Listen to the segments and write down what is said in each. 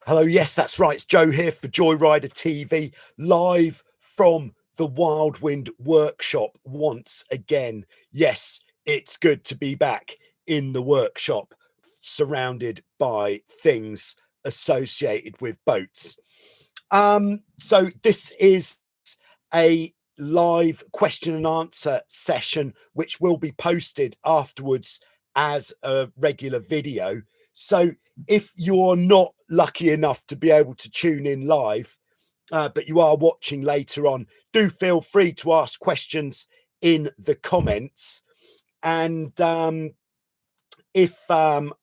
Hello, yes, that's right. It's Joe here for Joyrider TV, live from the Wild Wind workshop once again. Yes, it's good to be back in the workshop, surrounded by things associated with boats. So this is a live question and answer session, which will be posted afterwards as a regular video. So if you're not lucky enough to be able to tune in live, but you are watching later on, do feel free to ask questions in the comments. And if I'm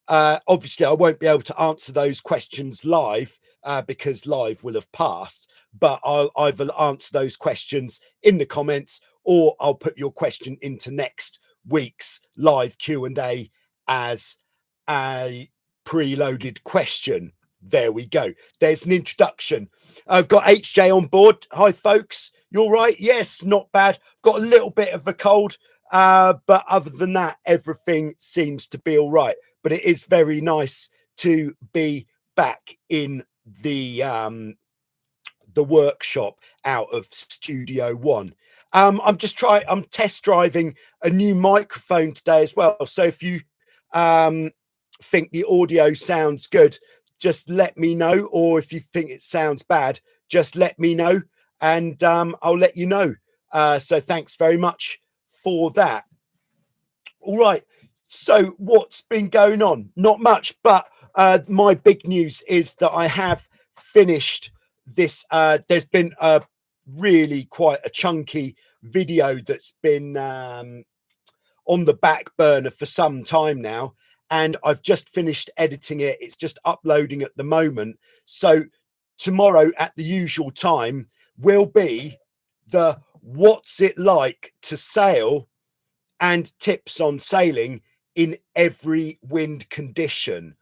obviously I won't be able to answer those questions live because live will have passed, but I'll either answer those questions in the comments or I'll put your question into next week's live Q&A as a preloaded question. There we go. There's an introduction. I've got HJ on board. Hi, folks. You all right? Yes, not bad. I've got a little bit of a cold, but other than that, everything seems to be all right. But it is very nice to be back in the workshop out of Studio One. I'm test driving a new microphone today as well. So if you think the audio sounds good, just let me know, or if you think it sounds bad, just let me know, and I'll let you know. So thanks very much for that. All right, so what's been going on? Not much, but my big news is that I have finished this. There's been a really quite a chunky video that's been on the back burner for some time now, and I've just finished editing it. It's just uploading at the moment. So tomorrow at the usual time will be the what's it like to sail and tips on sailing in every wind condition.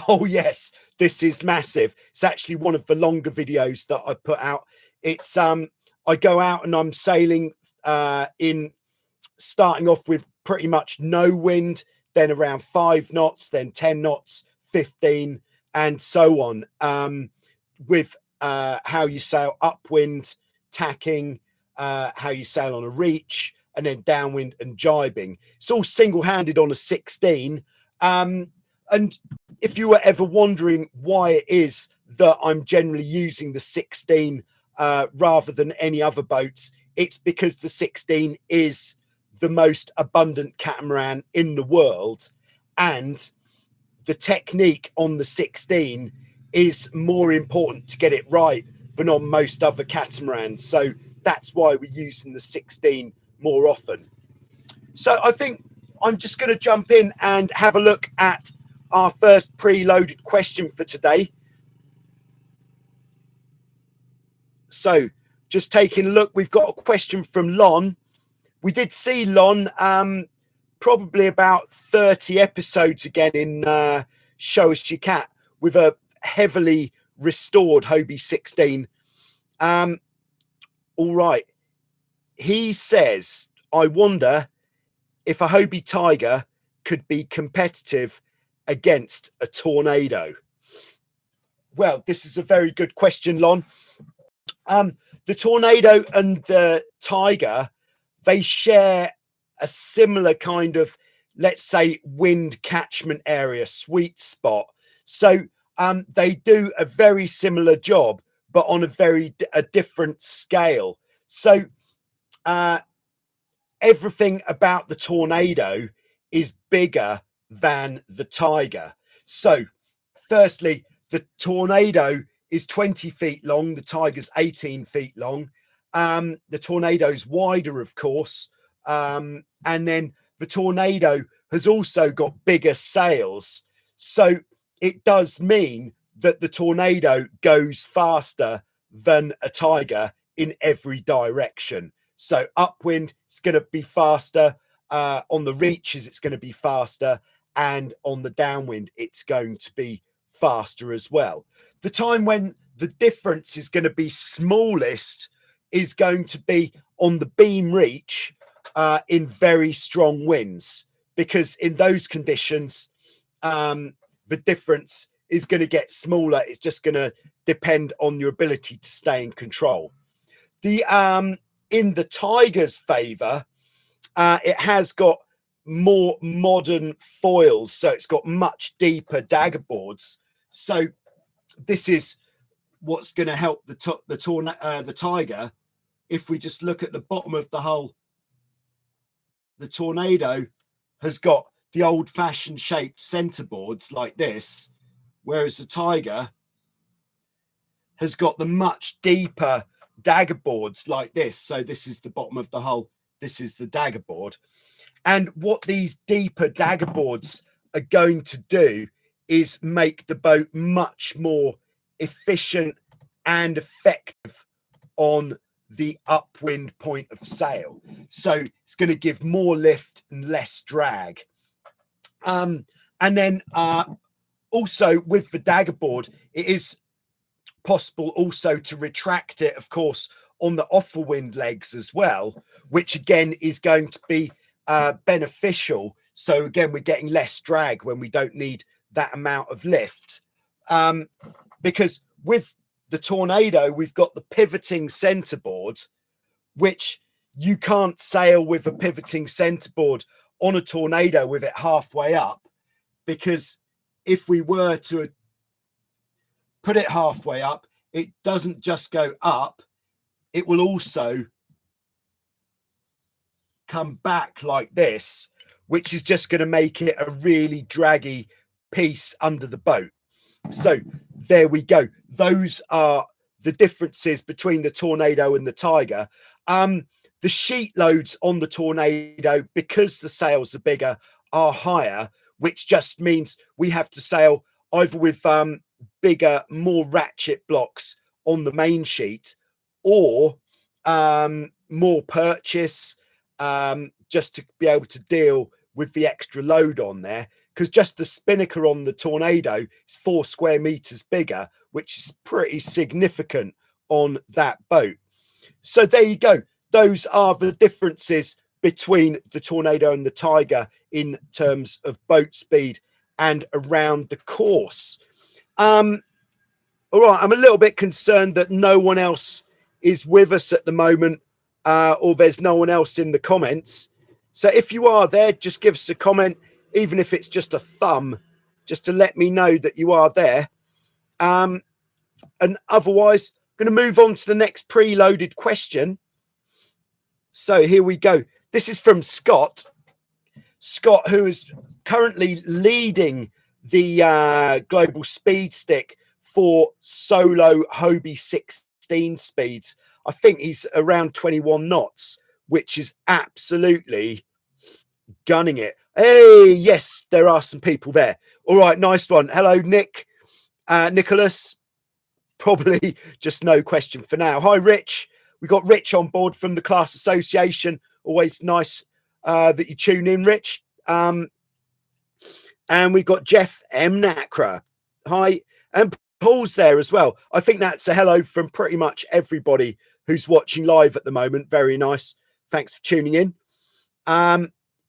Oh yes, this is massive. It's actually one of the longer videos that I've put out. It's I go out and I'm sailing in starting off with pretty much no wind, then around 5 knots, then 10 knots, 15, and so on, with how you sail upwind, tacking, how you sail on a reach, and then downwind and jibing. It's all single-handed on a 16. And if you were ever wondering why it is that I'm generally using the 16 rather than any other boats, it's because the 16 is the most abundant catamaran in the world, and the technique on the 16 is more important to get it right than on most other catamarans. So that's why we're using the 16 more often. So I think I'm just going to jump in and have a look at our first preloaded question for today. So just taking a look, we've got a question from Lon. We did see Lon probably about 30 episodes again in Show Us Your Cat with a heavily restored Hobie 16. All right. He says, I wonder if a Hobie Tiger could be competitive against a Tornado. Well, this is a very good question, Lon. The Tornado and the Tiger, they share a similar kind of, let's say, wind catchment area, sweet spot. So they do a very similar job, but on a different scale. So everything about the Tornado is bigger than the Tiger. So firstly, the Tornado is 20 feet long. The Tiger's 18 feet long. The Tornado's wider, of course. And then the Tornado has also got bigger sails. So it does mean that the Tornado goes faster than a Tiger in every direction. So upwind, it's going to be faster. On the reaches, it's going to be faster. And on the downwind, it's going to be faster as well. The time when the difference is going to be smallest is going to be on the beam reach in very strong winds, because in those conditions, the difference is going to get smaller. It's just going to depend on your ability to stay in control. The in the Tiger's favor, it has got more modern foils, so it's got much deeper dagger boards. So this is what's going to help the Tiger. If we just look at the bottom of the hull, the Tornado has got the old-fashioned shaped center boards like this, whereas the Tiger has got the much deeper dagger boards like this. So this is the bottom of the hull, this is the dagger board. And what these deeper dagger boards are going to do is make the boat much more efficient and effective on the upwind point of sail. So it's going to give more lift and less drag. And then also with the dagger board, it is possible also to retract it, of course, on the offerwind legs as well, which again is going to be beneficial. So again, we're getting less drag when we don't need that amount of lift. Because with the Tornado, we've got the pivoting centerboard, which you can't sail with a pivoting centerboard on a Tornado with it halfway up, because if we were to put it halfway up, it doesn't just go up, it will also come back like this, which is just going to make it a really draggy piece under the boat. So there we go. Those are the differences between the Tornado and the Tiger. The sheet loads on the Tornado, because the sails are bigger, are higher, which just means we have to sail either with bigger, more ratchet blocks on the main sheet, or more purchase, just to be able to deal with the extra load on there. Because just the spinnaker on the Tornado is 4 square meters bigger, which is pretty significant on that boat. So there you go. Those are the differences between the Tornado and the Tiger in terms of boat speed and around the course. All right, I'm a little bit concerned that no one else is with us at the moment, or there's no one else in the comments. So if you are there, just give us a comment, even if it's just a thumb, just to let me know that you are there. And otherwise, I'm going to move on to the next preloaded question. So here we go. This is from Scott. Scott, who is currently leading the global speed stick for solo Hobie 16 speeds. I think he's around 21 knots, which is absolutely gunning it. Hey, yes, there are some people there. All right, nice one. Hello, Nick. Nicholas. Probably just no question for now. Hi, Rich. We got Rich on board from the Class Association. Always nice that you tune in, Rich. And we've got Jeff M. Nakra. Hi. And Paul's there as well. I think that's a hello from pretty much everybody who's watching live at the moment. Very nice. Thanks for tuning in.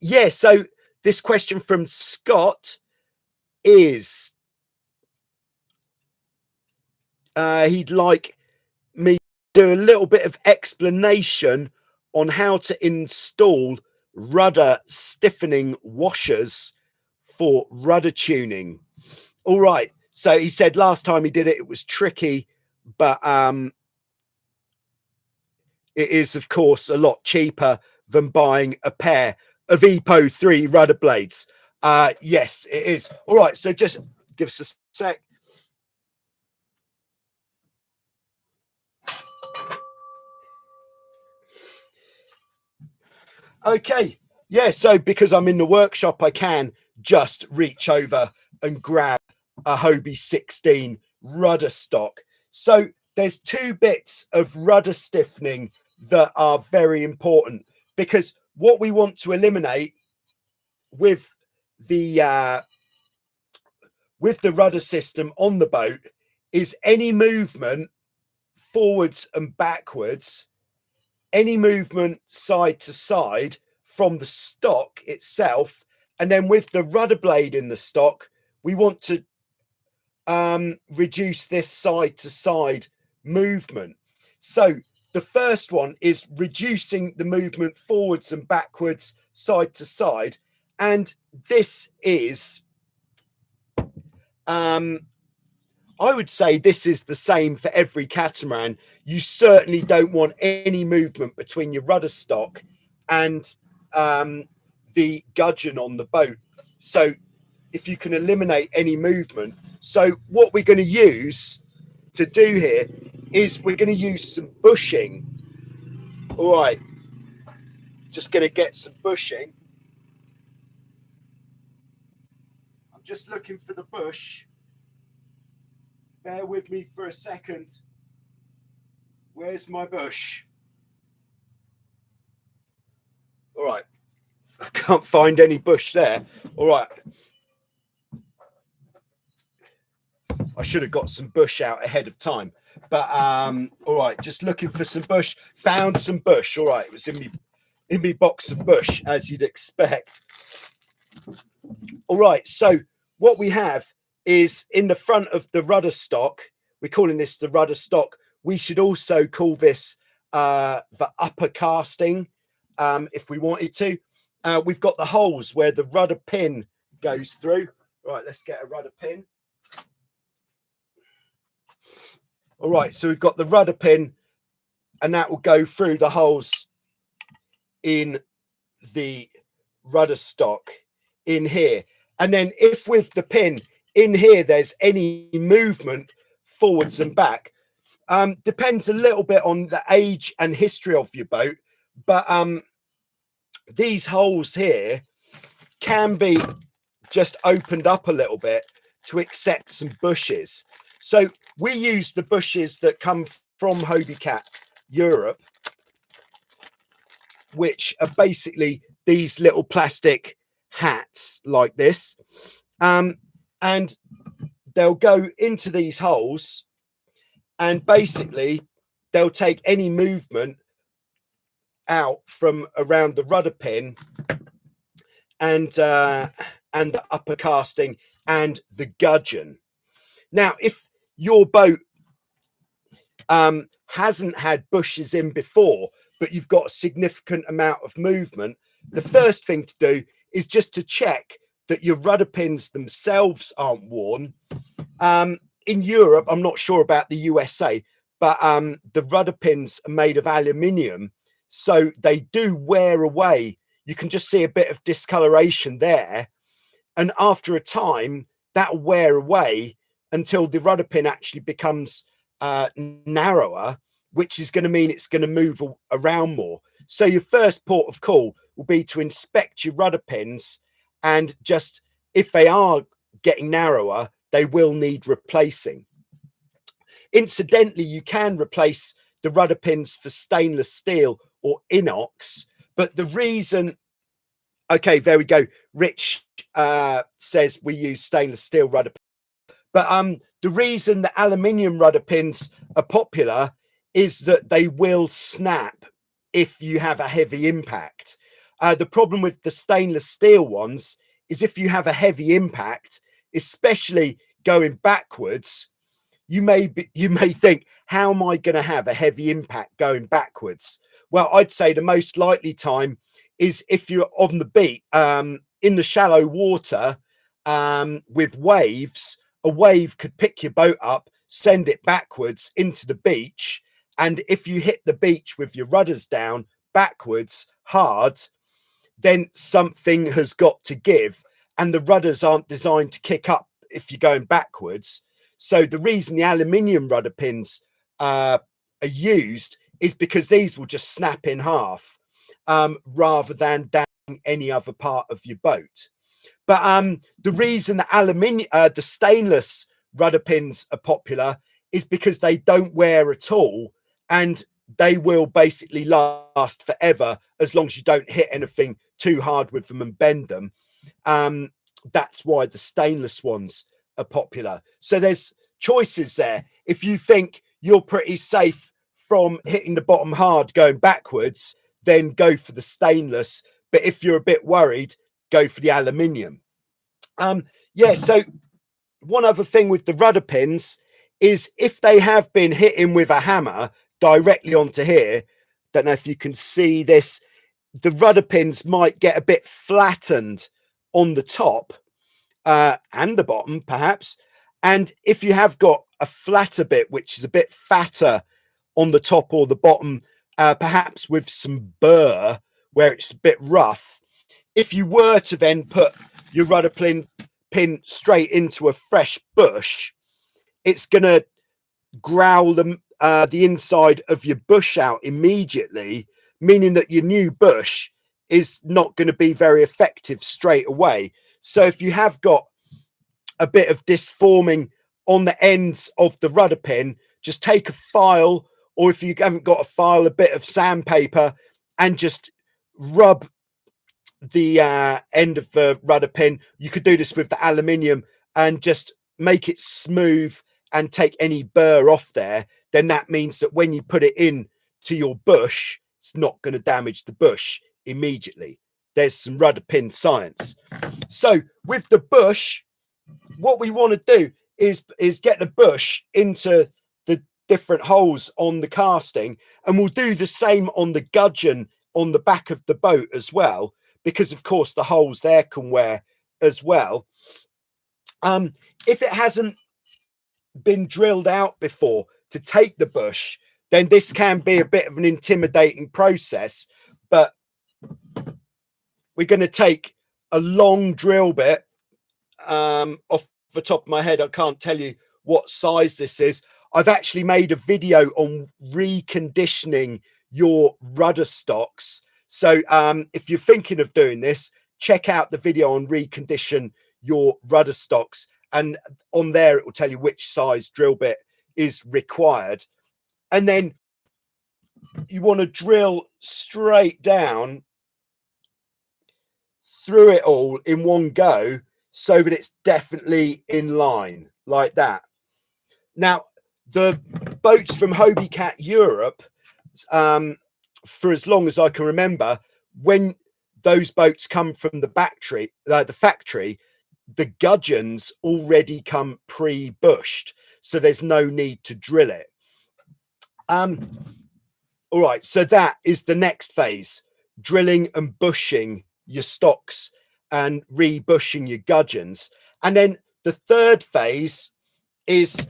Yeah, so this question from Scott is he'd like me to do a little bit of explanation on how to install rudder stiffening washers for rudder tuning. All right. So he said last time he did it, it was tricky, but it is, of course, a lot cheaper than buying a pair of EPO 3 rudder blades. Yes, it is. All right. So just give us a sec. Okay. Yeah. So because I'm in the workshop, I can just reach over and grab a Hobie 16 rudder stock. So there's 2 bits of rudder stiffening that are very important, because what we want to eliminate with the rudder system on the boat is any movement forwards and backwards, any movement side to side from the stock itself. And then with the rudder blade in the stock, we want to reduce this side to side movement. So the first one is reducing the movement forwards and backwards, side to side. And this is, I would say this is the same for every catamaran. You certainly don't want any movement between your rudder stock and the gudgeon on the boat. So if you can eliminate any movement. So what we're going to use to do here is we're going to use some bushing. All right, just going to get some bushing. I'm just looking for the bush. Bear with me for a second. Where's my bush? All right, I can't find any bush there. All right. I should have got some bush out ahead of time, but all right, just looking for some bush. Found some bush. All right, it was in me box of bush, as you'd expect. All right, so what we have is in the front of the rudder stock. We're calling this the rudder stock. We should also call this the upper casting, if we wanted to. We've got the holes where the rudder pin goes through. Right, let's get a rudder pin. All right, so we've got the rudder pin, and that will go through the holes in the rudder stock in here. And then if with the pin in here, there's any movement forwards and back, depends a little bit on the age and history of your boat. But these holes here can be just opened up a little bit to accept some bushes. So we use the bushes that come from Hobie Cat Europe, which are basically these little plastic hats like this. And they'll go into these holes, and basically they'll take any movement out from around the rudder pin and the upper casting and the gudgeon. Now, if your boat hasn't had bushes in before, but you've got a significant amount of movement, the first thing to do is just to check that your rudder pins themselves aren't worn. In Europe, I'm not sure about the USA, but the rudder pins are made of aluminium, so they do wear away. You can just see a bit of discoloration there. And after a time, that'll wear away until the rudder pin actually becomes narrower, which is going to mean it's going to move around more. So your first port of call will be to inspect your rudder pins, and just if they are getting narrower, they will need replacing. Incidentally, you can replace the rudder pins for stainless steel or inox, but the reason, okay, there we go. Rich says we use stainless steel rudder pins. But the reason the aluminium rudder pins are popular is that they will snap if you have a heavy impact. The problem with the stainless steel ones is if you have a heavy impact, especially going backwards, you may think, how am I going to have a heavy impact going backwards? Well, I'd say the most likely time is if you're on the beach, in the shallow water with waves. A wave could pick your boat up, send it backwards into the beach. And if you hit the beach with your rudders down backwards hard, then something has got to give. And the rudders aren't designed to kick up if you're going backwards. So the reason the aluminium rudder pins are used is because these will just snap in half rather than down any other part of your boat. But the reason the stainless rudder pins are popular is because they don't wear at all, and they will basically last forever as long as you don't hit anything too hard with them and bend them. That's why the stainless ones are popular. So there's choices there. If you think you're pretty safe from hitting the bottom hard going backwards, then go for the stainless. But if you're a bit worried, go for the aluminium. Yeah, so one other thing with the rudder pins is if they have been hitting with a hammer directly onto here, don't know if you can see this, the rudder pins might get a bit flattened on the top and the bottom perhaps. And if you have got a flatter bit, which is a bit fatter on the top or the bottom, perhaps with some burr where it's a bit rough, if you were to then put your rudder pin straight into a fresh bush, it's going to growl the inside of your bush out immediately, meaning that your new bush is not going to be very effective straight away. So if you have got a bit of disforming on the ends of the rudder pin, just take a file, or if you haven't got a file, a bit of sandpaper, and just rub the end of the rudder pin. You could do this with the aluminium and just make it smooth and take any burr off there. Then that means that when you put it in to your bush, it's not going to damage the bush immediately. There's some rudder pin science. So with the bush, what we want to do is get the bush into the different holes on the casting, and we'll do the same on the gudgeon on the back of the boat as well, because of course the holes there can wear as well. If it hasn't been drilled out before to take the bush, then this can be a bit of an intimidating process, but we're going to take a long drill bit. Off the top of my head, I can't tell you what size this is. I've actually made a video on reconditioning your rudder stocks. So if you're thinking of doing this, check out the video on recondition your rudder stocks, and on there it will tell you which size drill bit is required. And then you want to drill straight down through it all in one go, so that it's definitely in line like that. Now, the boats from Hobie Cat Europe, for as long as I can remember, when those boats come from the factory, the gudgeons already come pre-bushed, so there's no need to drill it. All right, so that is the next phase, drilling and bushing your stocks and re-bushing your gudgeons. And then the third phase is,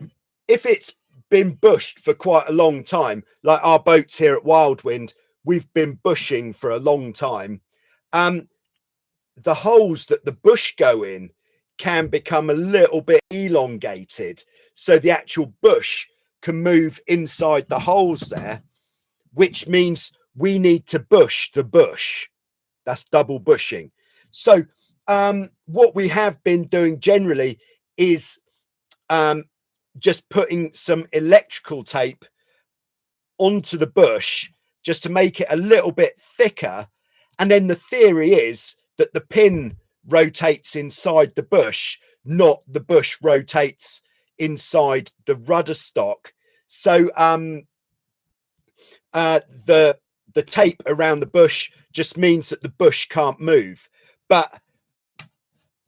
if it's been bushed for quite a long time, like our boats here at Wildwind, we've been bushing for a long time. The holes that the bush go in can become a little bit elongated, so the actual bush can move inside the holes there, which means we need to bush the bush. That's double bushing. So what we have been doing generally is just putting some electrical tape onto the bush just to make it a little bit thicker. And then the theory is that the pin rotates inside the bush, not the bush rotates inside the rudder stock. So the tape around the bush just means that the bush can't move. But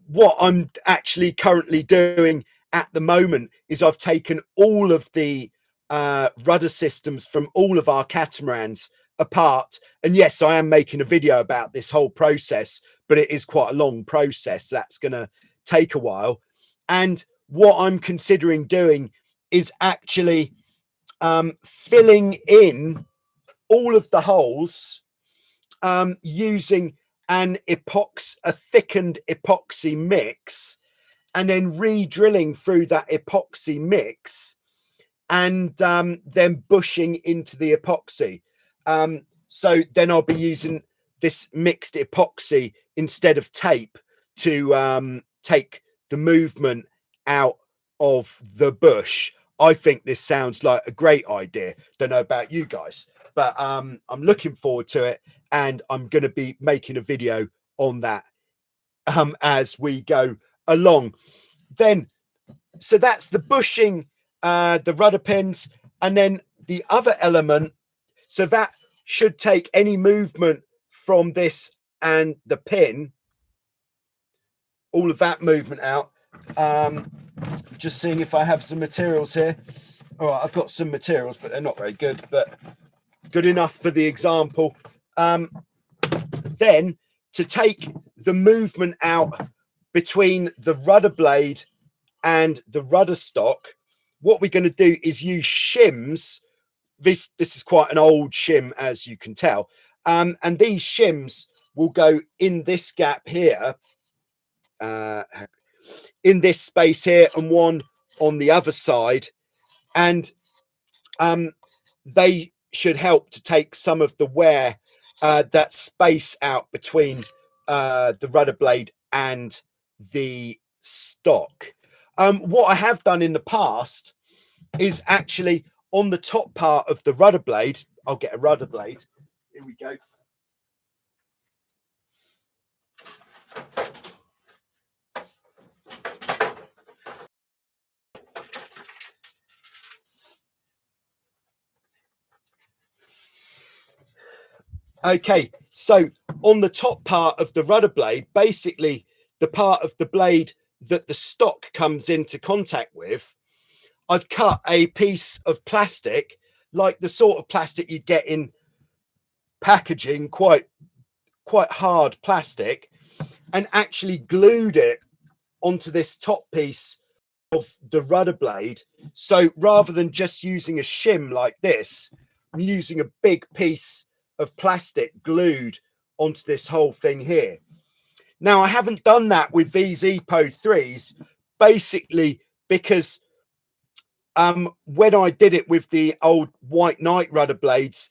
what I'm actually currently doing at the moment is I've taken all of the rudder systems from all of our catamarans apart. And yes, I am making a video about this whole process, but it is quite a long process. That's going to take a while. And what I'm considering doing is actually filling in all of the holes using a thickened epoxy mix, and then re-drilling through that epoxy mix, and then bushing into the epoxy. So then I'll be using this mixed epoxy instead of tape to take the movement out of the bush. I think this sounds like a great idea. Don't know about you guys, but I'm looking forward to it, and I'm going to be making a video on that as we go along. Then, so that's the bushing, the rudder pins, and then the other element. So that should take any movement from this and the pin, all of that movement out. just seeing if I have some materials here. All right, I've got some materials, but they're not very good, but good enough for the example. Then to take the movement out between the rudder blade and the rudder stock, what we're going to do is use shims. This is quite an old shim, as you can tell. And these shims will go in this gap here, in this space here, and one on the other side. And they should help to take some of the wear, that space out between the rudder blade and the stock. What I have done in the past is actually on the top part of the rudder blade. I'll get a rudder blade. Here we go. Okay, so on the top part of the rudder blade, basically the part of the blade that the stock comes into contact with, I've cut a piece of plastic, like the sort of plastic you get in packaging, quite hard plastic, and actually glued it onto this top piece of the rudder blade. So rather than just using a shim like this, I'm using a big piece of plastic glued onto this whole thing here. Now, I haven't done that with these EPO 3s, basically because when I did it with the old White Knight rudder blades,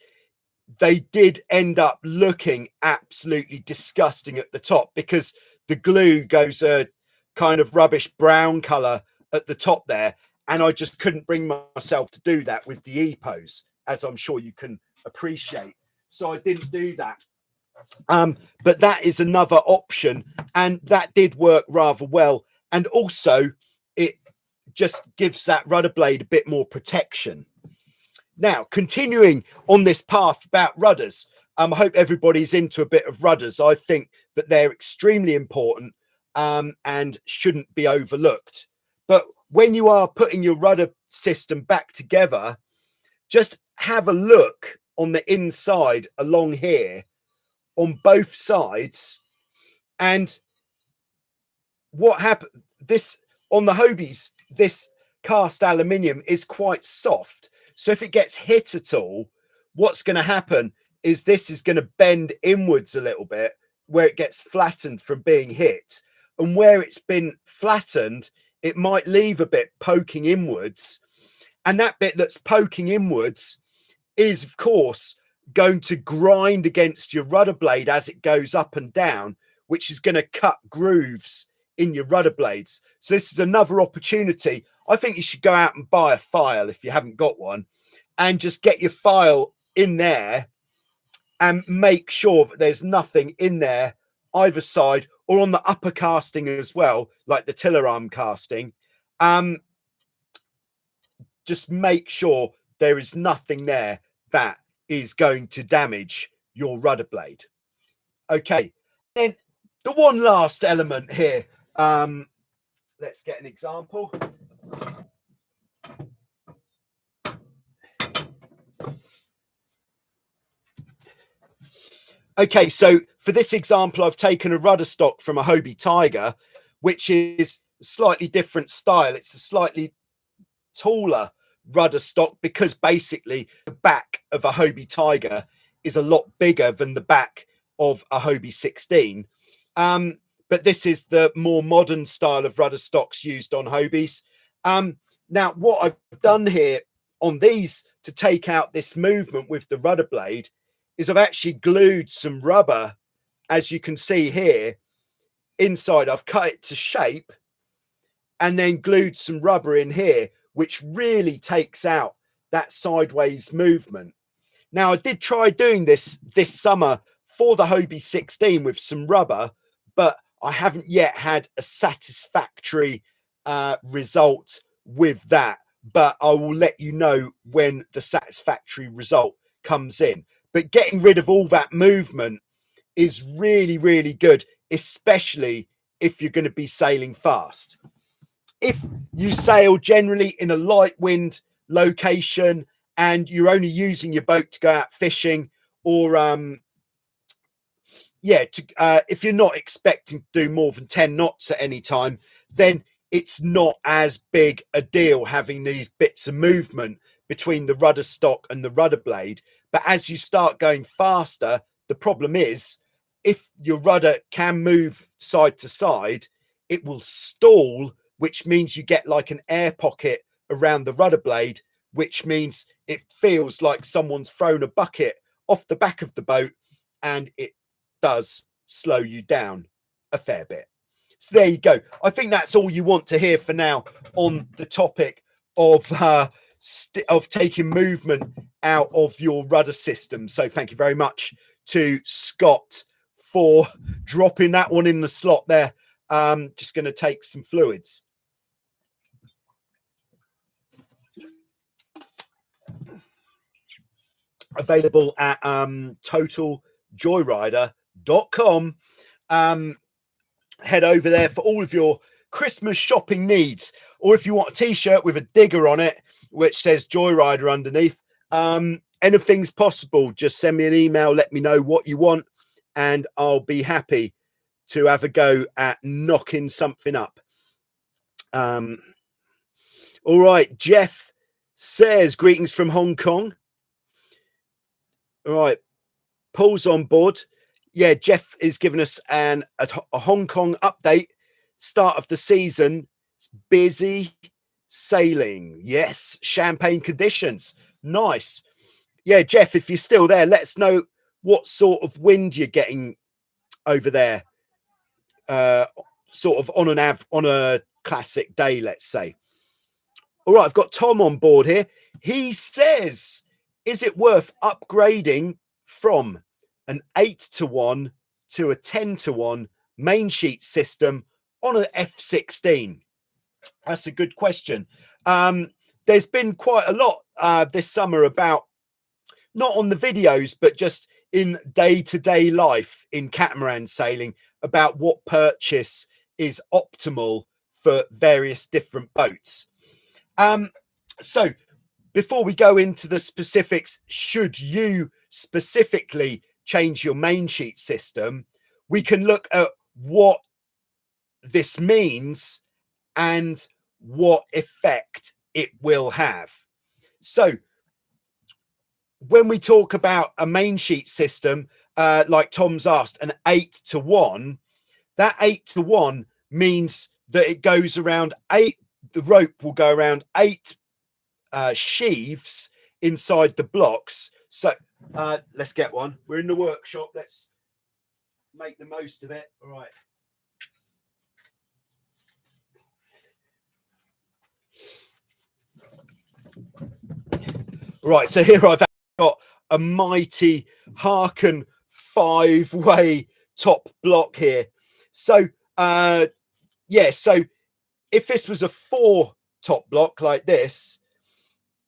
they did end up looking absolutely disgusting at the top because the glue goes a kind of rubbish brown color at the top there. And I just couldn't bring myself to do that with the EPOs, as I'm sure you can appreciate. So I didn't do that. But that is another option, and that did work rather well. And also it just gives that rudder blade a bit more protection. Now, continuing on this path about rudders, I hope everybody's into a bit of rudders. I think that they're extremely important and shouldn't be overlooked. But when you are putting your rudder system back together, just have a look on the inside along here on both sides. And what happened, this on the Hobies, this cast aluminium is quite soft. So if it gets hit at all, what's going to happen is this is going to bend inwards a little bit where it gets flattened from being hit. And where it's been flattened, it might leave a bit poking inwards. And that bit that's poking inwards is, of course, going to grind against your rudder blade as it goes up and down, which is going to cut grooves in your rudder blades. So this is another opportunity. I think you should go out and buy a file if you haven't got one, and just get your file in there and make sure that there's nothing in there either side or on the upper casting as well, like the tiller arm casting. Just make sure there is nothing there that is going to damage your rudder blade. Okay, then the one last element here. Let's get an example. Okay, so for this example, I've taken a rudder stock from a Hobie Tiger, which is a slightly different style. It's a slightly taller rudder stock because basically the back of a Hobie Tiger is a lot bigger than the back of a Hobie 16. But this is the more modern style of rudder stocks used on Hobies. Now, what I've done here on these to take out this movement with the rudder blade is I've actually glued some rubber, as you can see here, inside. I've cut it to shape and then glued some rubber in here, which really takes out that sideways movement. Now, I did try doing this summer for the Hobie 16 with some rubber, but I haven't yet had a satisfactory result with that. But I will let you know when the satisfactory result comes in. But getting rid of all that movement is really, really good, especially if you're going to be sailing fast. if you sail generally in a light wind location and you're only using your boat to go out fishing, or if you're not expecting to do more than 10 knots at any time, then it's not as big a deal having these bits of movement between the rudder stock and the rudder blade. But as you start going faster, the problem is, if your rudder can move side to side, it will stall, which means you get like an air pocket around the rudder blade, which means it feels like someone's thrown a bucket off the back of the boat, and it does slow you down a fair bit. So there you go. I think that's all you want to hear for now on the topic of taking movement out of your rudder system. So thank you very much to Scott for dropping that one in the slot there. Just going to take some fluids. Available at totaljoyrider.com. Head over there for all of your Christmas shopping needs, or if you want a t-shirt with a digger on it which says Joyrider underneath, anything's possible. Just send me an email, let me know what you want, and I'll be happy to have a go at knocking something up. All right, Jeff says greetings from Hong Kong. All right, Paul's on board. Yeah, Jeff is giving us a Hong Kong update. Start of the season. It's busy sailing. Yes, champagne conditions. Nice. Yeah, Jeff, if you're still there, let us know what sort of wind you're getting over there. Sort of on a classic day, let's say. All right, I've got Tom on board here. He says, is it worth upgrading from an 8-to-1 to a 10-to-1 main sheet system on an F16? That's a good question. There's been quite a lot this summer about, not on the videos, but just in day-to-day life in catamaran sailing, about what purchase is optimal for various different boats. So before we go into the specifics, should you specifically change your main sheet system, we can look at what this means and what effect it will have. So when we talk about a main sheet system, like Tom's asked, an 8-to-1, that 8-to-1 means that it goes around 8, the rope will go around 8 sheaves inside the blocks. So let's get one. We're in the workshop. Let's make the most of it. All right. Right, so here I've got a mighty Harken 5-way top block here. So so if this was a 4 top block like this,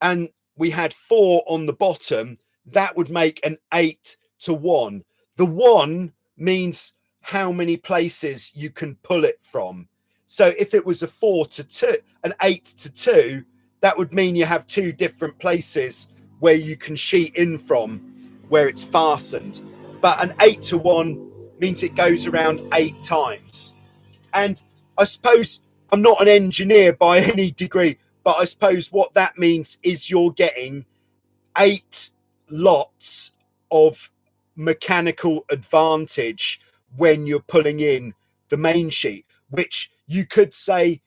and we had 4 on the bottom, that would make an 8-to-1. The 1 means how many places you can pull it from. So if it was a 4-to-2, an 8-to-2, that would mean you have 2 different places where you can sheet in from, where it's fastened. But an 8-to-1 means it goes around 8 times. And I suppose I'm not an engineer by any degree, but I suppose what that means is you're getting 8 lots of mechanical advantage when you're pulling in the main sheet, which you could say,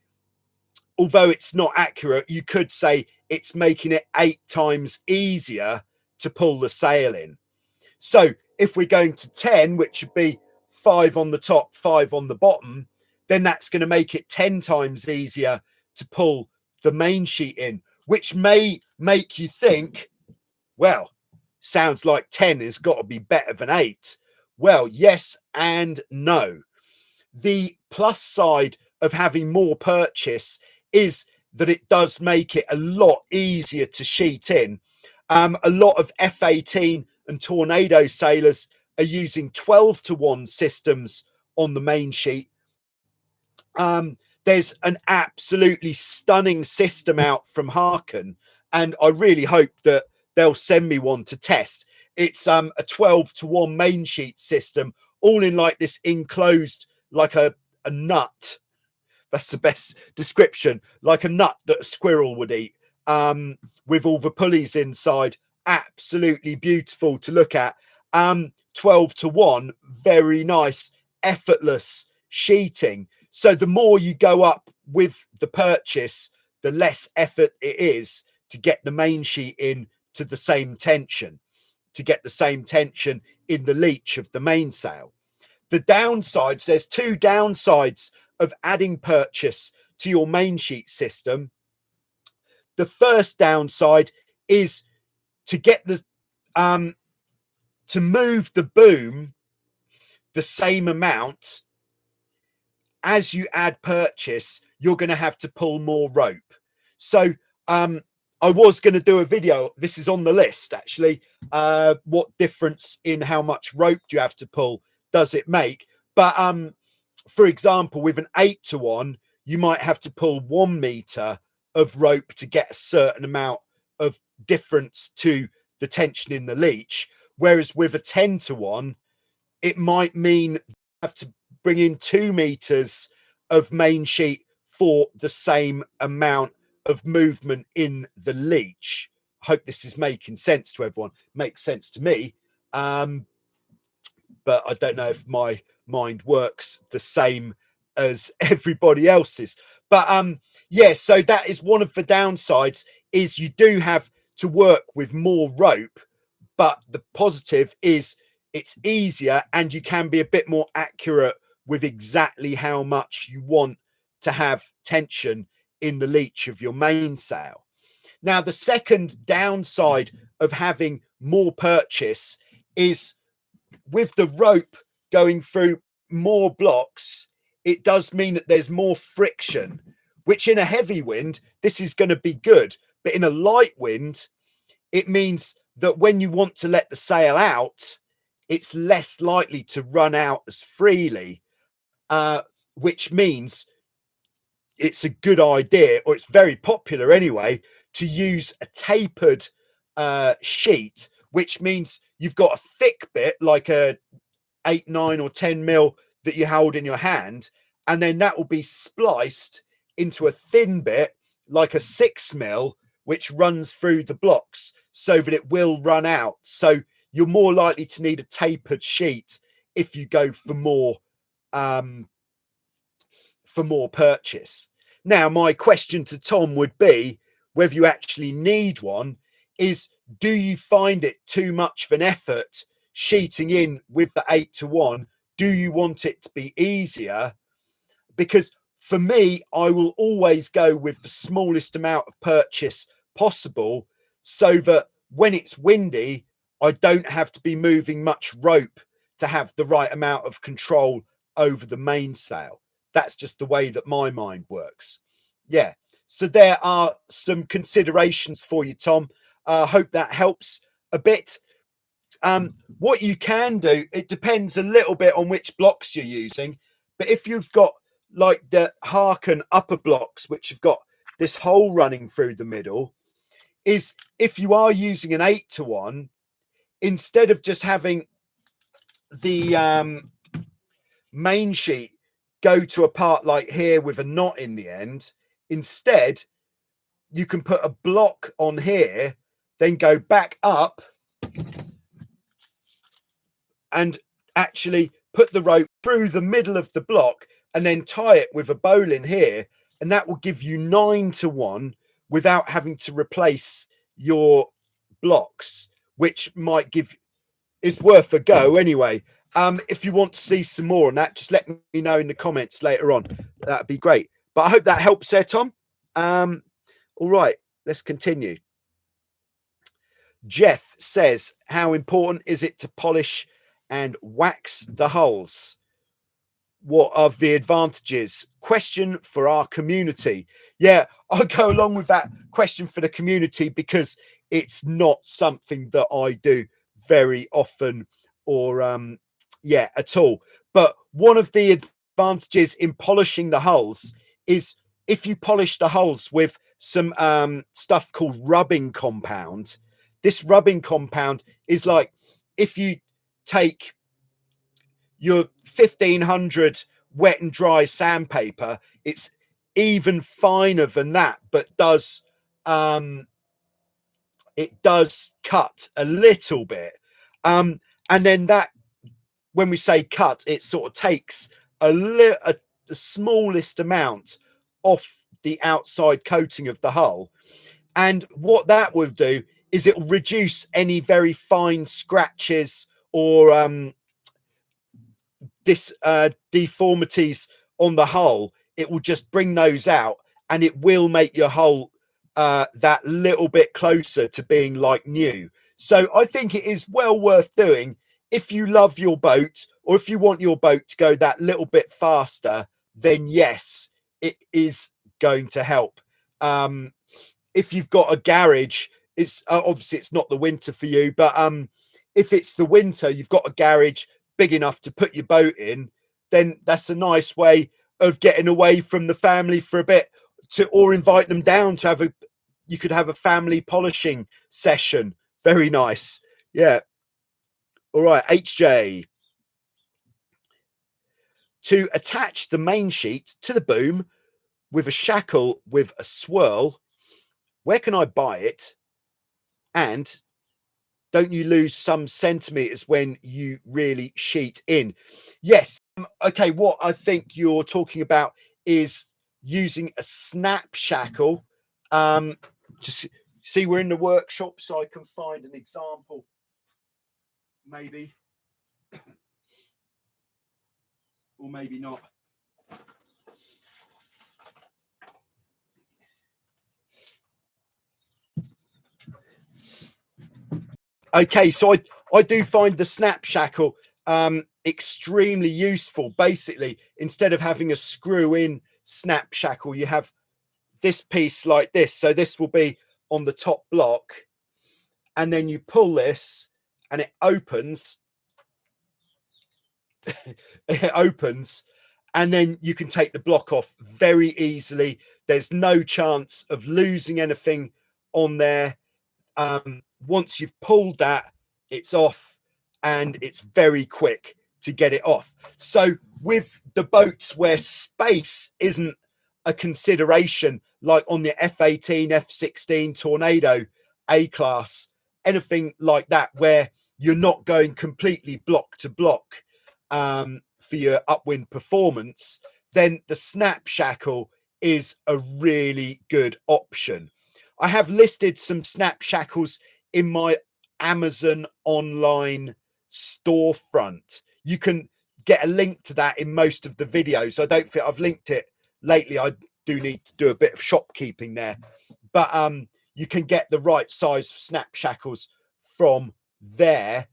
although it's not accurate, you could say it's making it 8 times easier to pull the sail in. So if we're going to 10, which would be 5 on the top, 5 on the bottom, then that's going to make it 10 times easier to pull the main sheet in, which may make you think, well, sounds like 10 has got to be better than 8. Well, yes and no. The plus side of having more purchase is that it does make it a lot easier to sheet in. A lot of F18 and Tornado sailors are using 12-to-1 systems on the main sheet. there's an absolutely stunning system out from Harken, and I really hope that they'll send me one to test. It's a 12-to-1 main sheet system, all in like this enclosed, like a nut. That's the best description, like a nut that a squirrel would eat, with all the pulleys inside. Absolutely beautiful to look at. 12-to-1, very nice, effortless sheeting. So the more you go up with the purchase, the less effort it is to get the main sheet in to the same tension, to get the same tension in the leech of the mainsail. The downsides, there's two downsides of adding purchase to your main sheet system. The first downside is to get the to move the boom the same amount as you add purchase, you're going to have to pull more rope. So I was going to do a video, this is on the list actually, what difference in how much rope do you have to pull does it make? But for example, with an 8-to-1, you might have to pull 1 meter of rope to get a certain amount of difference to the tension in the leech. Whereas with a 10-to-1, it might mean you have to bring in 2 meters of main sheet for the same amount of movement in the leech. I hope this is making sense to everyone. Makes sense to me. But I don't know if my mind works the same as everybody else's. But yeah, so that is one of the downsides, is you do have to work with more rope, but the positive is it's easier and you can be a bit more accurate with exactly how much you want to have tension in the leech of your mainsail. Now, the second downside of having more purchase is with the rope going through more blocks, it does mean that there's more friction, which in a heavy wind, this is going to be good. But in a light wind, it means that when you want to let the sail out, it's less likely to run out as freely, which means it's a good idea, or it's very popular anyway, to use a tapered sheet, which means you've got a thick bit like a 8, 9 or 10 mil that you hold in your hand, and then that will be spliced into a thin bit like a 6 mil, which runs through the blocks so that it will run out. So you're more likely to need a tapered sheet if you go for more purchase. Now, my question to Tom would be whether you actually need one. Is, do you find it too much of an effort sheeting in with the 8-to-1? Do you want it to be easier? Because for me, I will always go with the smallest amount of purchase possible, so that when it's windy, I don't have to be moving much rope to have the right amount of control over the mainsail. That's just the way that my mind works. Yeah. So there are some considerations for you, Tom. I hope that helps a bit. What you can do, it depends a little bit on which blocks you're using. But if you've got like the Harken upper blocks, which have got this hole running through the middle, is if you are using an 8-to-1, instead of just having the main sheet go to a part like here with a knot in the end, instead you can put a block on here, then go back up and actually put the rope through the middle of the block and then tie it with a bowline here, and that will give you 9-to-1 without having to replace your blocks, which might give, is worth a go anyway. If you want to see some more on that, just let me know in the comments later on. That'd be great. But I hope that helps there, Tom. All right, let's continue. Jeff says, how important is it to polish and wax the hulls? What are the advantages? Question for our community. Yeah, I'll go along with that question for the community, because it's not something that I do very often, or yeah, at all. But one of the advantages in polishing the hulls is if you polish the hulls with some stuff called rubbing compound. This rubbing compound is like if you take your 1500 wet and dry sandpaper, it's even finer than that, but it does cut a little bit. And then that, when we say cut, it sort of takes the smallest amount off the outside coating of the hull. And what that will do is it will reduce any very fine scratches or deformities on the hull. It will just bring those out, and it will make your hull that little bit closer to being like new. So I think it is well worth doing if you love your boat, or if you want your boat to go that little bit faster. Then yes, it is going to help. If you've got a garage, it's obviously it's not the winter for you, but if it's the winter, you've got a garage big enough to put your boat in, then that's a nice way of getting away from the family for a bit, or invite them down to you could have a family polishing session. Very nice. Yeah. All right, HJ. To attach the main sheet to the boom with a shackle with a swirl, where can I buy it? And don't you lose some centimeters when you really sheet in? Yes. Okay, what I think you're talking about is using a snap shackle. Just see, we're in the workshop, so I can find an example, maybe, or maybe not. Okay, so I do find the snap shackle extremely useful. Basically, instead of having a screw in snap shackle, you have this piece like this. So this will be on the top block, and then you pull this and it opens. It opens, and then you can take the block off very easily. There's no chance of losing anything on there. Once you've pulled that, it's off, and it's very quick to get it off. So with the boats where space isn't a consideration, like on the F18, F16, Tornado, A-class, anything like that, where you're not going completely block to block for your upwind performance, then the snap shackle is a really good option. I have listed some snap shackles in my Amazon online storefront. You can get a link to that in most of the videos. I don't think I've linked it lately. I do need to do a bit of shopkeeping there, but you can get the right size of snap shackles from there.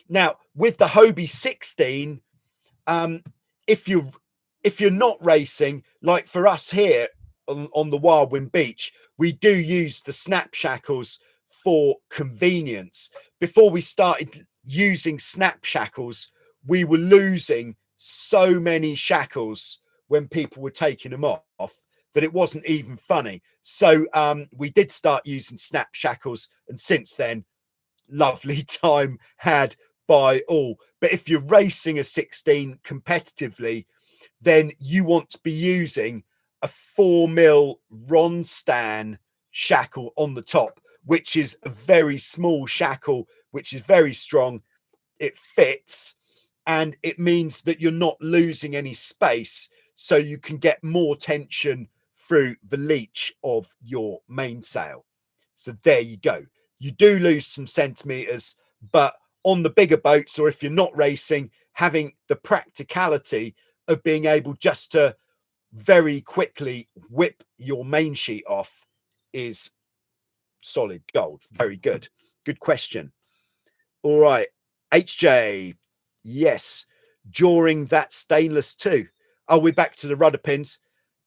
Now with the Hobie 16, if you're not racing, like for us here on the Wildwind Beach, we do use the snap shackles for convenience. Before we started using snap shackles, we were losing so many shackles when people were taking them off that it wasn't even funny. So we did start using snap shackles, and since then, lovely time had by all. But if you're racing a 16 competitively, then you want to be using a 4mm Ronstan shackle on the top, which is a very small shackle, which is very strong. It fits, and it means that you're not losing any space, so you can get more tension through the leech of your mainsail. So there you go. You do lose some centimeters, but on the bigger boats, or if you're not racing, having the practicality of being able just to very quickly whip your main sheet off is solid gold. Very good. Good question. All right, HJ. Yes, drawing that stainless too. Oh, we're back to the rudder pins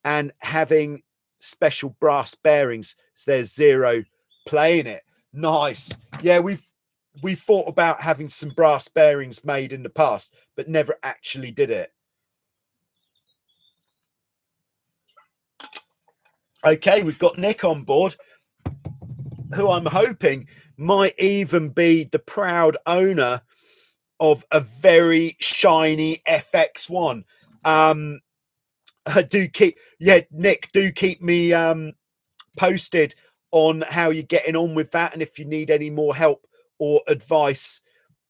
and having special brass bearings. So there's zero playing it. Nice. Yeah, we've thought about having some brass bearings made in the past, but never actually did it. Okay, we've got Nick on board, who I'm hoping might even be the proud owner of a very shiny FX1. Do keep, yeah, Nick, do keep me posted on how you're getting on with that, and if you need any more help or advice.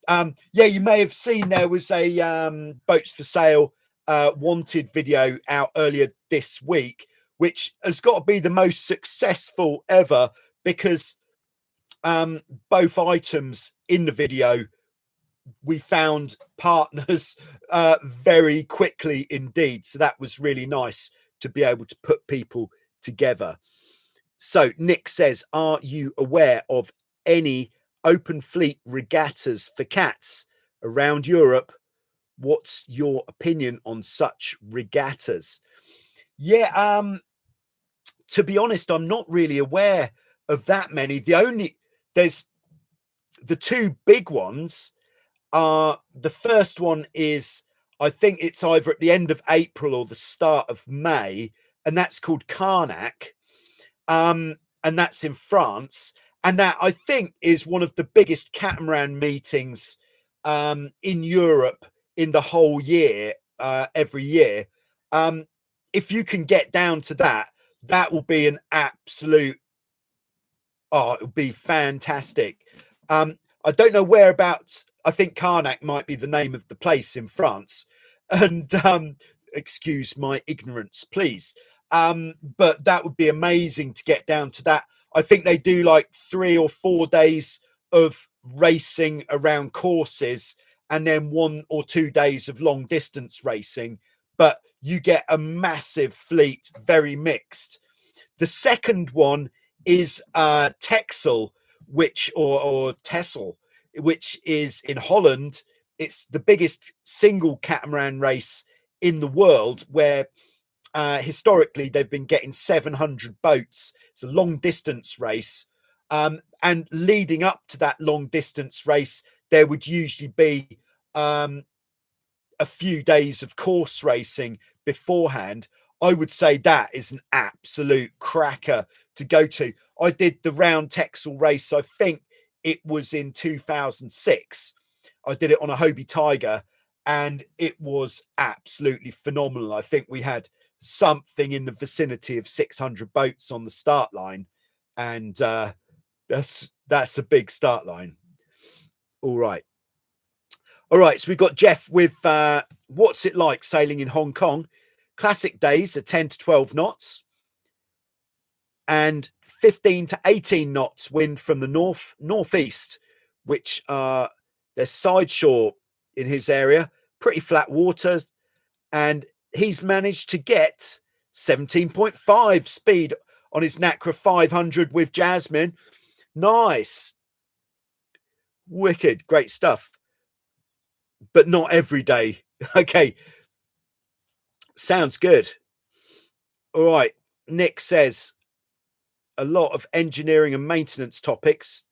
Yeah, you may have seen there was a boats for sale wanted video out earlier this week, which has got to be the most successful ever, because both items in the video we found partners very quickly indeed. So that was really nice to be able to put people together. So Nick says, are you aware of any open fleet regattas for cats around Europe? What's your opinion on such regattas? Yeah, to be honest, I'm not really aware of that many. There's the two big ones. The first one is, I think it's either at the end of April or the start of May, and that's called Carnac. And that's in France. And that, I think, is one of the biggest catamaran meetings in Europe in the whole year, every year. If you can get down to that, that will be an absolute, oh, it would be fantastic. I don't know whereabouts. I think Carnac might be the name of the place in France. And excuse my ignorance, please. But that would be amazing to get down to that. I think they do like 3 or 4 days of racing around courses, and then 1 or 2 days of long distance racing. But you get a massive fleet, very mixed. The second one is Texel, or Texel, which is in Holland. It's the biggest single catamaran race in the world, where historically they've been getting 700 boats. It's a long distance race, and leading up to that long distance race, there would usually be a few days of course racing beforehand. I would say that is an absolute cracker to go to. I did the round Texel race, I think it was in 2006. I did it on a Hobie Tiger, and it was absolutely phenomenal. I think we had something in the vicinity of 600 boats on the start line, and that's a big start line. All right, so we've got Jeff with what's it like sailing in Hong Kong? Classic days are 10 to 12 knots and 15 to 18 knots wind from the northeast, which there's side shore in his area, pretty flat waters, and he's managed to get 17.5 speed on his Nacra 500 with Jasmine. Nice. Wicked. Great stuff. But not every day. Okay. Sounds good. All right. Nick says a lot of engineering and maintenance topics.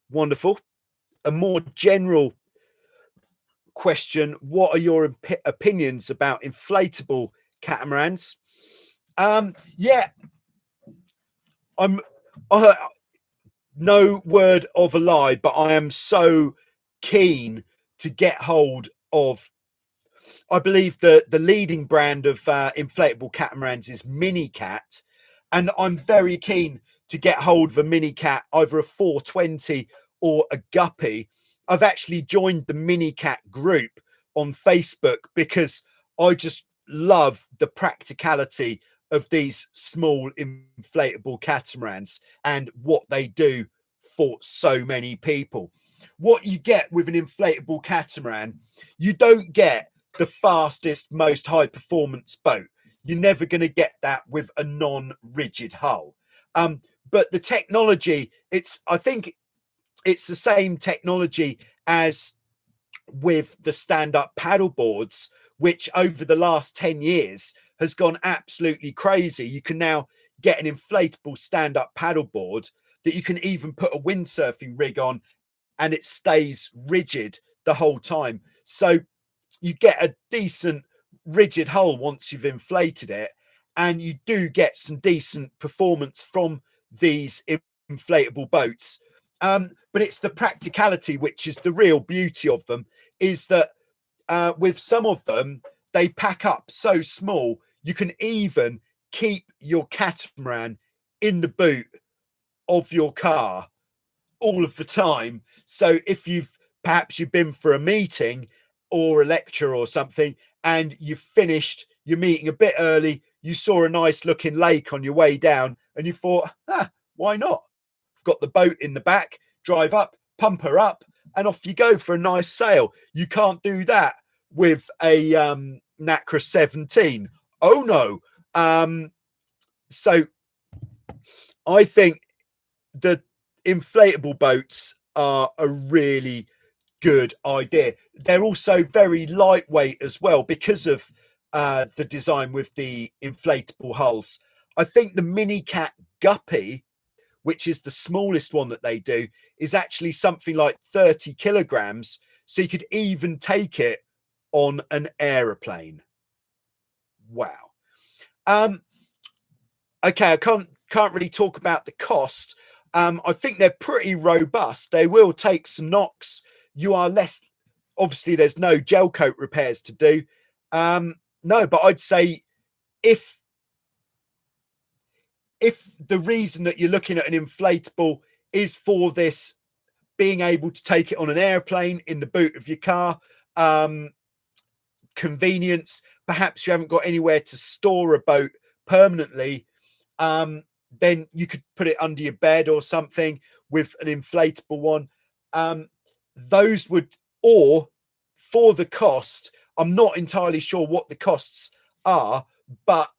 Wonderful. A more general question: what are your opinions about inflatable catamarans? Yeah, I'm no word of a lie, but I am so keen to get hold of, I believe the leading brand of inflatable catamarans is Mini Cat, and I'm very keen to get hold of a Mini Cat, either a 420 or a Guppy. I've actually joined the Mini Cat group on Facebook because I just love the practicality of these small inflatable catamarans and what they do for so many people. What you get with an inflatable catamaran, you don't get the fastest, most high performance boat. You're never going to get that with a non-rigid hull. But the technology, I think it's the same technology as with the stand-up paddle boards, which over the last 10 years has gone absolutely crazy. You can now get an inflatable stand-up paddle board that you can even put a windsurfing rig on, and it stays rigid the whole time. So you get a decent rigid hull once you've inflated it, and you do get some decent performance from these inflatable boats. But it's the practicality, which is the real beauty of them, is that with some of them, they pack up so small, you can even keep your catamaran in the boot of your car all of the time. So if perhaps you've been for a meeting or a lecture or something, and you've finished your meeting a bit early, you saw a nice looking lake on your way down, and you thought, why not? I've got the boat in the back, drive up, pump her up, and off you go for a nice sail. You can't do that with a Nacra 17. Oh no. So I think the inflatable boats are a really good idea. They're also very lightweight as well because of the design with the inflatable hulls. I think the Mini Cat Guppy, which is the smallest one that they do, is actually something like 30 kilograms. So you could even take it on an aeroplane. Wow. Okay, I can't really talk about the cost. I think they're pretty robust. They will take some knocks. You are less, obviously there's no gel coat repairs to do. No, but I'd say if the reason that you're looking at an inflatable is for this being able to take it on an airplane in the boot of your car, convenience, perhaps you haven't got anywhere to store a boat permanently, then you could put it under your bed or something with an inflatable one. Those would, or for the cost, I'm not entirely sure what the costs are, but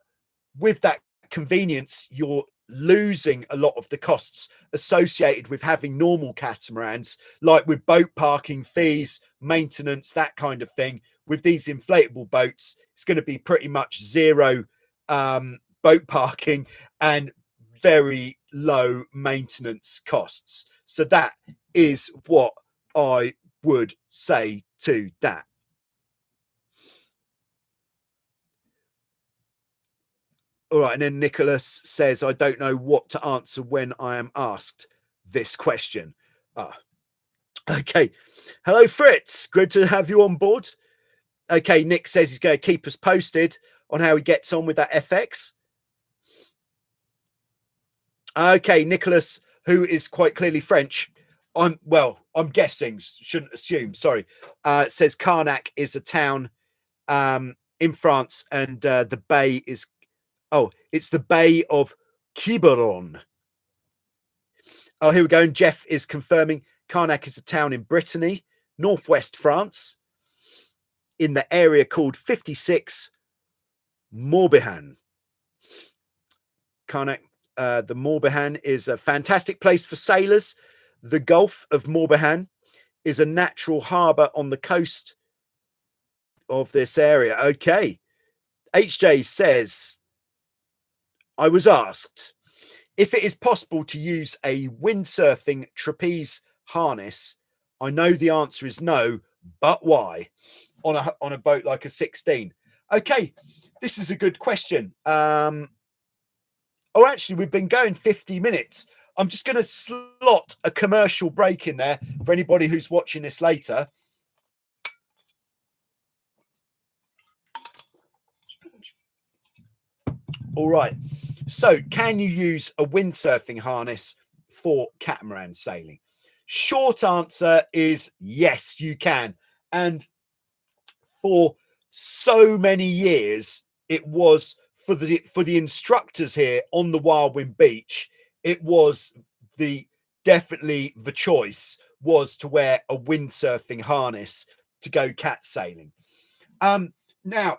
with that convenience, you're losing a lot of the costs associated with having normal catamarans, like with boat parking fees, maintenance, that kind of thing. With these inflatable boats, it's going to be pretty much zero boat parking and very low maintenance costs. So that is what I would say to that. All right, and then Nicholas says, I don't know what to answer when I am asked this question. Okay. Hello, Fritz. Good to have you on board. Okay, Nick says he's going to keep us posted on how he gets on with that FX. Okay, Nicholas, who is quite clearly French. I'm guessing, shouldn't assume, sorry. Says Carnac is a town in France, and the bay is, it's the Bay of Quiberon. Oh, here we go. And Jeff is confirming Carnac is a town in Brittany, northwest France, in the area called 56 Morbihan. Carnac, the Morbihan is a fantastic place for sailors. The Gulf of Morbihan is a natural harbour on the coast of this area. Okay. HJ says, I was asked if it is possible to use a windsurfing trapeze harness. I know the answer is no, but why? On a boat like a 16. Okay, this is a good question. Actually, we've been going 50 minutes. I'm just going to slot a commercial break in there for anybody who's watching this later. All right. So can you use a windsurfing harness for catamaran sailing? Short answer is yes, you can. And for so many years, it was for the instructors here on the Wildwind Beach, it was definitely the choice was to wear a windsurfing harness to go cat sailing. Now,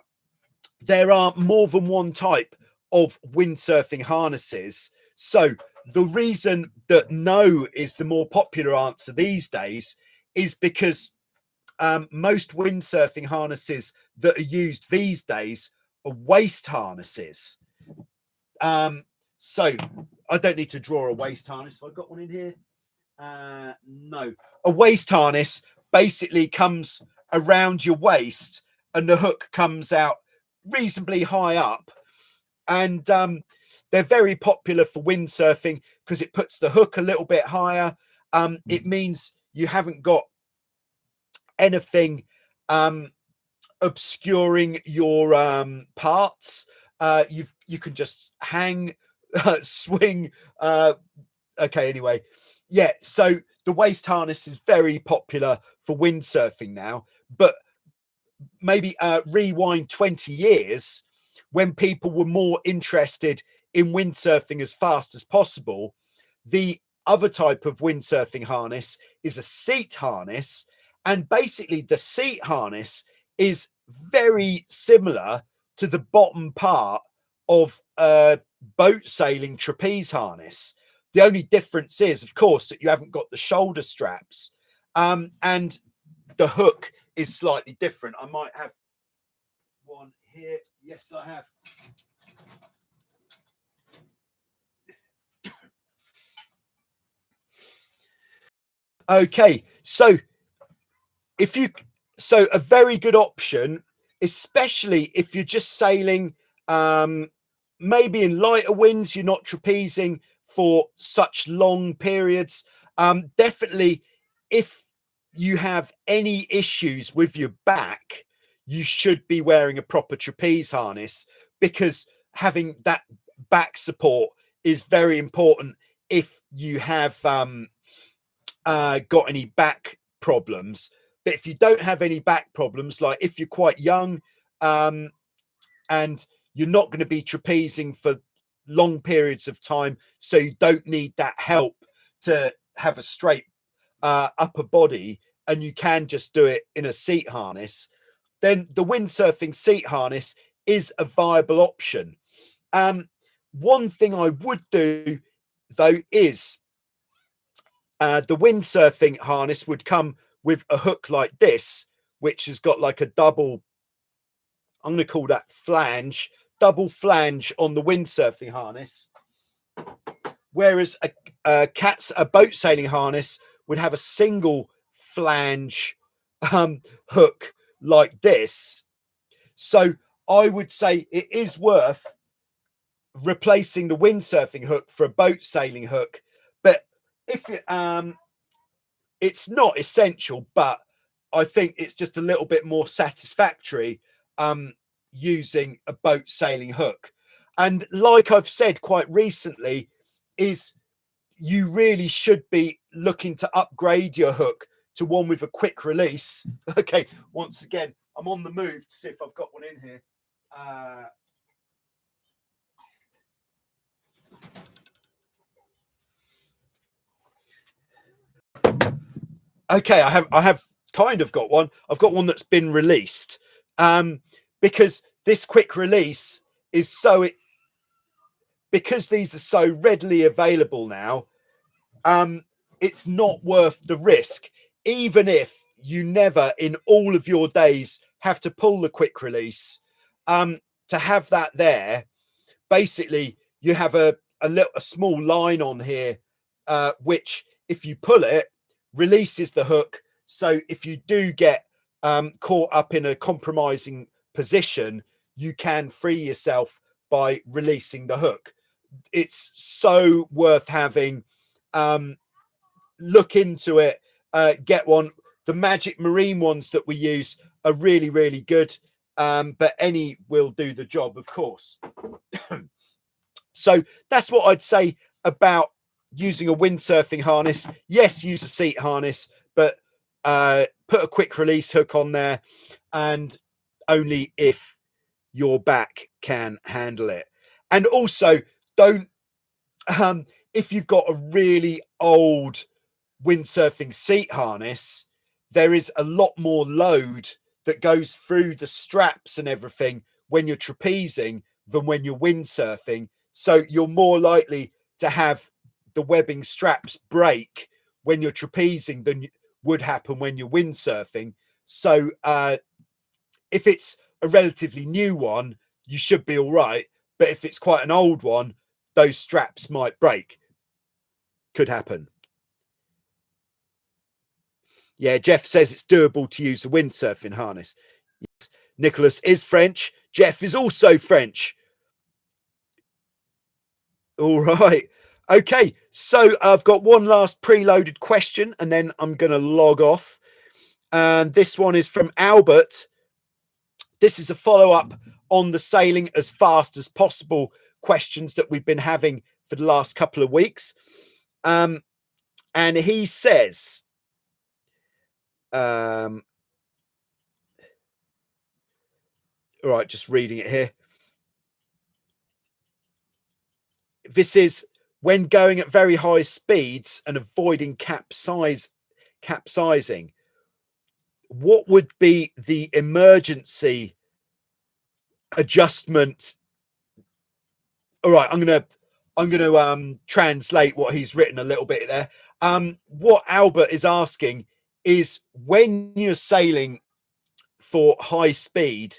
there are more than one type of windsurfing harnesses. So the reason that no is the more popular answer these days is because most windsurfing harnesses that are used these days are waist harnesses. So I don't need to draw a waist harness. Have I got one in here? No. A waist harness basically comes around your waist and the hook comes out reasonably high up. and they're very popular for windsurfing because it puts the hook a little bit higher. It means you haven't got anything obscuring your parts. You can just hang, swing. Okay, anyway, yeah. So the waist harness is very popular for windsurfing now, but maybe rewind 20 years when people were more interested in windsurfing as fast as possible. The other type of windsurfing harness is a seat harness, and basically the seat harness is very similar to the bottom part of a boat sailing trapeze harness. The only difference is, of course, that you haven't got the shoulder straps, and the hook is slightly different. I might have one here. Yes, I have. Okay, so a very good option, especially if you're just sailing, maybe in lighter winds, you're not trapezing for such long periods. Definitely, if you have any issues with your back, you should be wearing a proper trapeze harness, because having that back support is very important if you have got any back problems. But if you don't have any back problems, like if you're quite young and you're not going to be trapezing for long periods of time, so you don't need that help to have a straight upper body, and you can just do it in a seat harness, then the windsurfing seat harness is a viable option. One thing I would do, though, is the windsurfing harness would come with a hook like this, which has got like a double, I'm going to call that flange, double flange on the windsurfing harness. Whereas a boat sailing harness would have a single flange hook like this. So I would say it is worth replacing the windsurfing hook for a boat sailing hook. But if it's not essential, but I think it's just a little bit more satisfactory using a boat sailing hook. And like I've said quite recently, is you really should be looking to upgrade your hook to one with a quick release. Okay, once again, I'm on the move to see if I've got one in here. Okay, I have kind of got one. I've got one that's been released, because this quick release is because these are so readily available now. It's not worth the risk, even if you never in all of your days have to pull the quick release. To have that there, basically you have a small line on here, which if you pull it, releases the hook. So if you do get caught up in a compromising position, you can free yourself by releasing the hook. It's so worth having. Look into it, get one. The Magic Marine ones that we use are really, really good, but any will do the job, of course. So that's what I'd say about using a windsurfing harness. Yes, use a seat harness, but put a quick release hook on there, and only if your back can handle it. And also, don't if you've got a really old windsurfing seat harness, there is a lot more load that goes through the straps and everything when you're trapezing than when you're windsurfing. So you're more likely to have the webbing straps break when you're trapezing than would happen when you're windsurfing. So if it's a relatively new one, you should be all right. But if it's quite an old one, those straps might break. Could happen. Yeah, Jeff says it's doable to use a windsurfing harness. Yes. Nicholas is French. Jeff is also French. All right. Okay. So I've got one last preloaded question and then I'm going to log off. And this one is from Albert. This is a follow up on the sailing as fast as possible questions that we've been having for the last couple of weeks. And he says, all right, just reading it here. This is when going at very high speeds and avoiding capsizing. What would be the emergency adjustment? All right, I'm gonna translate what he's written a little bit there. What Albert is asking is when you're sailing for high speed,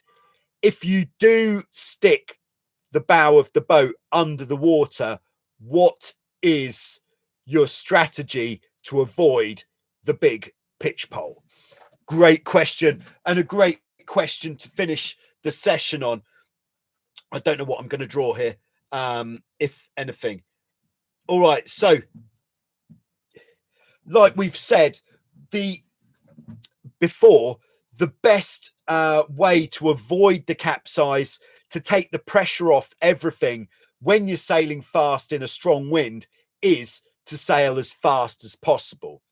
if you do stick the bow of the boat under the water, what is your strategy to avoid the big pitch pole? Great question, and a great question to finish the session on. I don't know what I'm going to draw here, if anything. All right, so like we've said before, the best way to avoid the capsize, to take the pressure off everything when you're sailing fast in a strong wind, is to sail as fast as possible.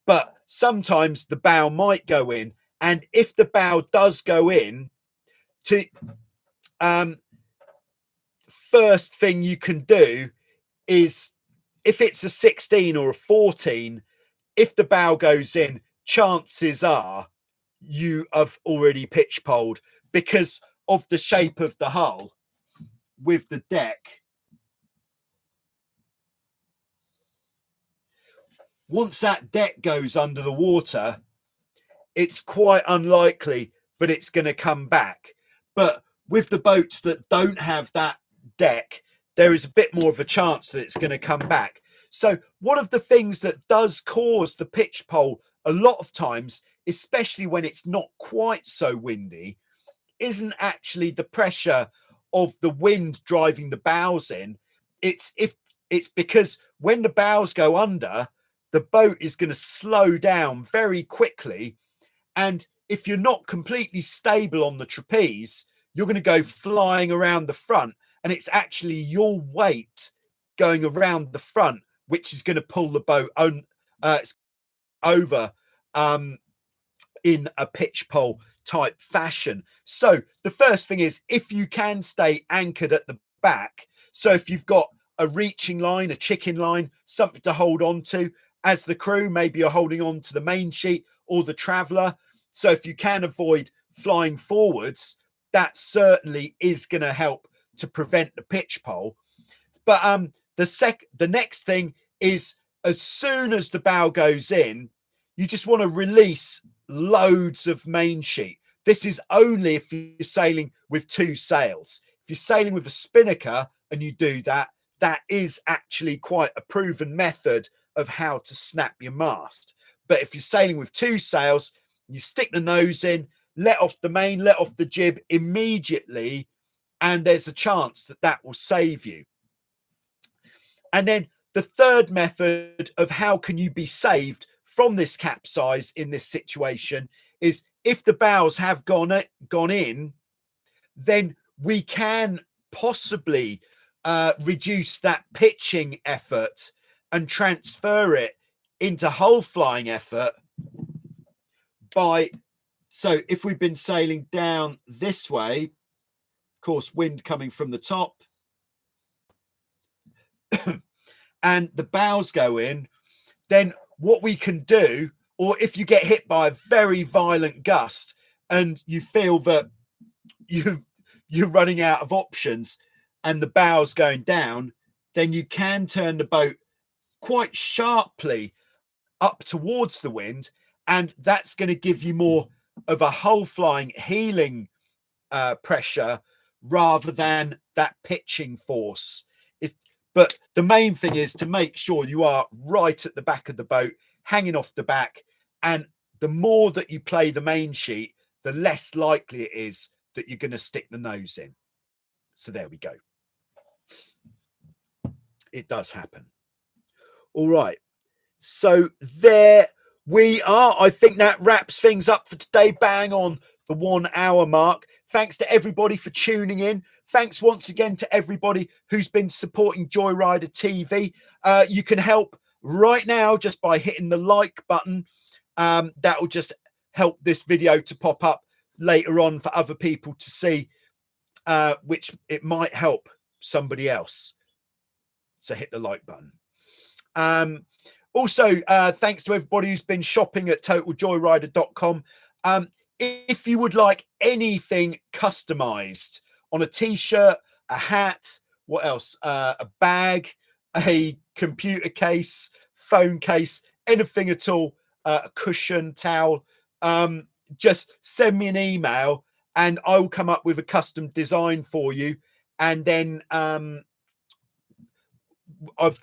But sometimes the bow might go in, and if the bow does go in, to first thing you can do is, if it's a 16 or a 14, if the bow goes in, chances are you have already pitch poled because of the shape of the hull with the deck. Once that deck goes under the water, it's quite unlikely that it's going to come back. But with the boats that don't have that deck, there is a bit more of a chance that it's going to come back. So one of the things that does cause the pitch pole a lot of times, especially when it's not quite so windy, isn't actually the pressure of the wind driving the bows in. It's because when the bows go under, the boat is going to slow down very quickly. And if you're not completely stable on the trapeze, you're going to go flying around the front. And it's actually your weight going around the front, which is going to pull the boat over in a pitch pole type fashion. So the first thing is, if you can stay anchored at the back, so if you've got a reaching line, a chicken line, something to hold on to as the crew, maybe you're holding on to the main sheet or the traveller. So if you can avoid flying forwards, that certainly is going to help to prevent the pitch pole. But the next thing is, as soon as the bow goes in, you just want to release loads of main sheet. This is only if you're sailing with two sails. If you're sailing with a spinnaker and you do that, that is actually quite a proven method of how to snap your mast. But if you're sailing with two sails, you stick the nose in, let off the main, let off the jib immediately, and there's a chance that that will save you. And then the third method of how can you be saved from this capsize in this situation is, if the bows have gone in, then we can possibly reduce that pitching effort and transfer it into hull flying effort by, so if we've been sailing down this way, of course, wind coming from the top, and the bows go in, then what we can do, or if you get hit by a very violent gust and you feel that you're running out of options and the bows going down, then you can turn the boat quite sharply up towards the wind, and that's going to give you more of a hull flying heeling pressure rather than that pitching force. But the main thing is to make sure you are right at the back of the boat, hanging off the back. And the more that you play the main sheet, the less likely it is that you're going to stick the nose in. So there we go. It does happen. All right. So there we are. I think that wraps things up for today. Bang on the 1 hour mark. Thanks to everybody for tuning in. Thanks once again to everybody who's been supporting Joyrider TV. You can help right now just by hitting the like button. That will just help this video to pop up later on for other people to see, which it might help somebody else. So hit the like button. Also, thanks to everybody who's been shopping at totaljoyrider.com. If you would like anything customized on a t-shirt, a hat, what else? A bag, a computer case, phone case, anything at all, a cushion, towel, just send me an email and I will come up with a custom design for you. And then I've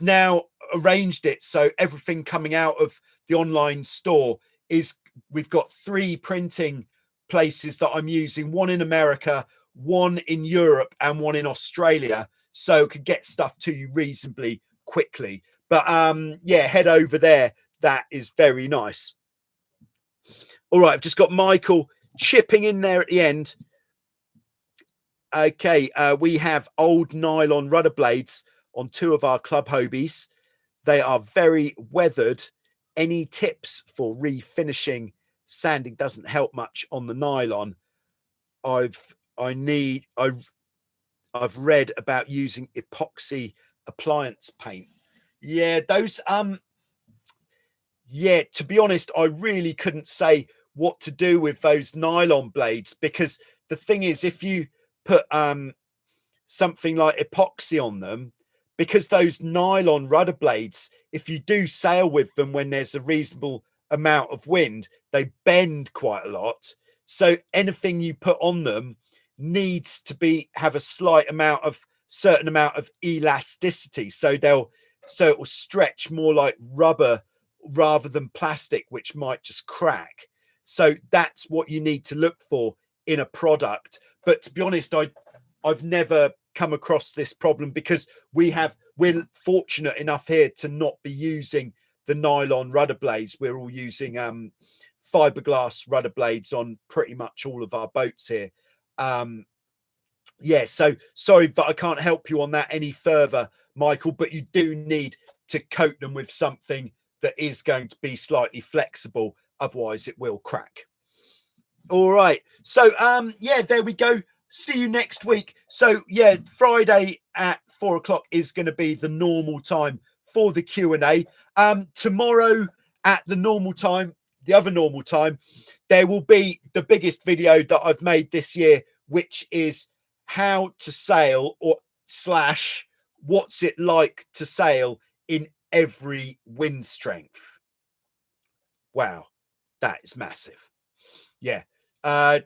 now arranged it so everything coming out of the online store is, we've got 3 printing places that I'm using, one in America, one in Europe and one in Australia, so I could get stuff to you reasonably quickly. But yeah, head over there. That is very nice. All right, I've just got Michael chipping in there at the end. Okay, we have old nylon rudder blades on 2 of our club Hobies. They are very weathered. Any tips for refinishing? Sanding doesn't help much on the nylon. I've read about using epoxy appliance paint. Yeah, those yeah, to be honest, I really couldn't say what to do with those nylon blades, because the thing is, if you put something like epoxy on them, because those nylon rudder blades, if you do sail with them when there's a reasonable amount of wind, they bend quite a lot. So anything you put on them needs to have a certain amount of elasticity. So it will stretch more like rubber rather than plastic, which might just crack. So that's what you need to look for in a product. But to be honest, I've never come across this problem, because we're fortunate enough here to not be using the nylon rudder blades. We're all using fiberglass rudder blades on pretty much all of our boats here. Yeah, so sorry, but I can't help you on that any further, Michael, but you do need to coat them with something that is going to be slightly flexible, otherwise it will crack. All right, so yeah, there we go. See you next week. So yeah, Friday at 4 o'clock is going to be the normal time for the Q&A. Tomorrow at the normal time, the other normal time, there will be the biggest video that I've made this year, which is how to sail / what's it like to sail in every wind strength. Wow, that is massive. Yeah.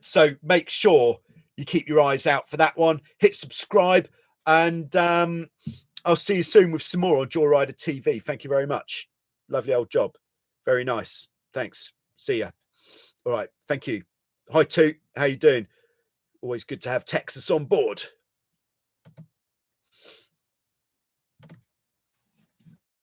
So make sure you keep your eyes out for that one. Hit subscribe, and I'll see you soon with some more on Joyrider TV. Thank you very much. Lovely old job. Very nice. Thanks. See ya. All right. Thank you. Hi, Toot. How you doing? Always good to have Texas on board.